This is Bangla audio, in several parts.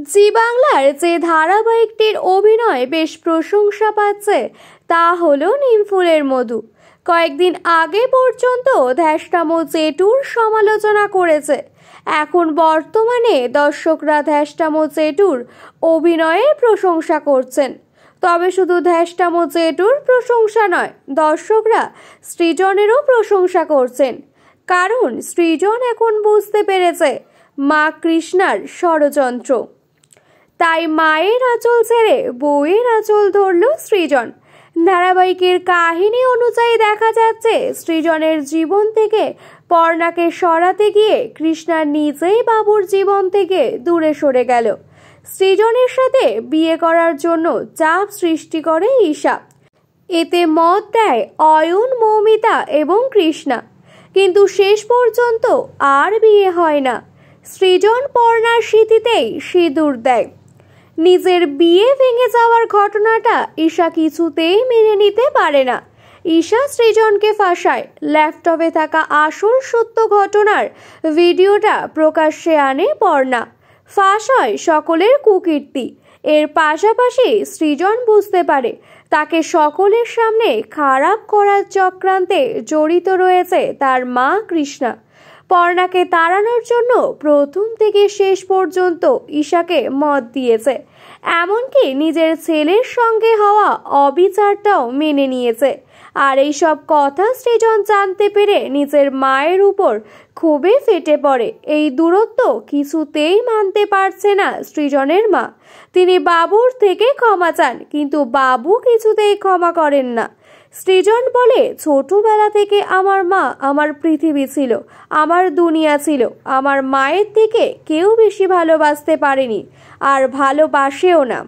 জি বাংলার যে ধারাবাহিকটির অভিনয় বেশ প্রশংসা পাচ্ছে তা হলো নিমফুলের মধু। কয়েকদিন আগে পর্যন্ত ধ্যাসটামো জেঠুর সমালোচনা করেছে। এখন বর্তমানে দর্শকরা ধ্যাসটামো জেঠুর অভিনয়ের প্রশংসা করছেন। তবে শুধু ধ্যাসটামো জেঠুর প্রশংসা নয়, দর্শকরা সৃজনেরও প্রশংসা করছেন। কারণ সৃজন এখন বুঝতে পেরেছে মা কৃষ্ণার ষড়যন্ত্র। তাই মায়ের আঁচল ছেড়ে বউয়ের আঁচল ধরল সৃজন। ধারাবাহিকের কাহিনী অনুযায়ী দেখা যাচ্ছে সৃজনের জীবন থেকে পর্ণাকে সরাতে গিয়ে কৃষ্ণা নিজেই বাবুর জীবন থেকে দূরে সরে গেল। সৃজনের সাথে বিয়ে করার জন্য চাপ সৃষ্টি করে ঈশা। এতে মত দেয় অয়ন, মৌমিতা এবং কৃষ্ণা। কিন্তু শেষ পর্যন্ত আর বিয়ে হয় না। সৃজন পর্ণার স্মৃতিতেই সিঁদুর দেয়। নিজের বিয়ে ভেঙে যাওয়ার ঘটনাটা ঈশা কিছুতেই মেনে নিতে পারে না। ঈশা সৃজনকে ফাঁসায়। ল্যাপটপে থাকা আসল সত্য ঘটনার ভিডিওটা প্রকাশ্যে আনে পর্ণা। ফাঁস হয় সকলের কুকীর্তি। এর পাশাপাশি সৃজন বুঝতে পারে তাকে সকলের সামনে খারাপ করার চক্রান্তে জড়িত রয়েছে তার মা কৃষ্ণা। পর্ণাকে তাড়ানোর জন্য প্রথম থেকে শেষ পর্যন্ত ঈশাকে মত দিয়েছে। এমনকি নিজের ছেলের সঙ্গে হওয়া অবিচারটাও মেনে নিয়েছে। আর এইসব কথা সৃজন জানতে পেরে নিজের মায়ের উপর ক্ষোভে ফেটে পড়ে। এই দূরত্ব কিছুতেই মানতে পারছে না সৃজনের মা। তিনি বাবুর থেকে ক্ষমা চান, কিন্তু বাবু কিছুতেই ক্ষমা করেন না। সৃজন বলে, ছোটবেলা থেকে আমার মা আমার পৃথিবী ছিল, আমার দুনিয়া ছিল। আমার মায়ের থেকে কেউ বেশি ভালোবাসতে পারেনি, আর ভালোবাসেও না।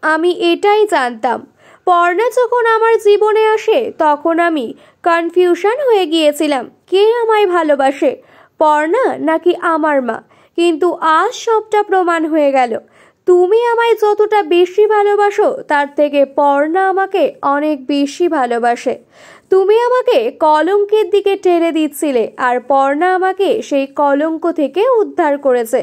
আমি এটাই জানতাম। পর্ণা যখন আমার জীবনে আসে তখন আমি কনফিউশন হয়ে গিয়েছিলাম, কে আমায় ভালোবাসে, পর্ণা নাকি আমার মা। কিন্তু আজ সবটা প্রমাণ হয়ে গেল। তুমি আমায় যতটা বেশি ভালোবাসো তার থেকে পর্ণা আমাকে অনেক বেশি ভালোবাসে। তুমি আমাকে কলঙ্কের দিকে ঠেলে দিচ্ছিলে, আর পর্ণা আমাকে সেই কলঙ্ক থেকে উদ্ধার করেছে।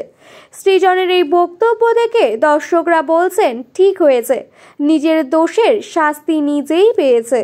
সৃজনের এই বক্তব্য দেখে দর্শকরা বলছেন ঠিক হয়েছে, নিজের দোষের শাস্তি নিজেই পেয়েছে।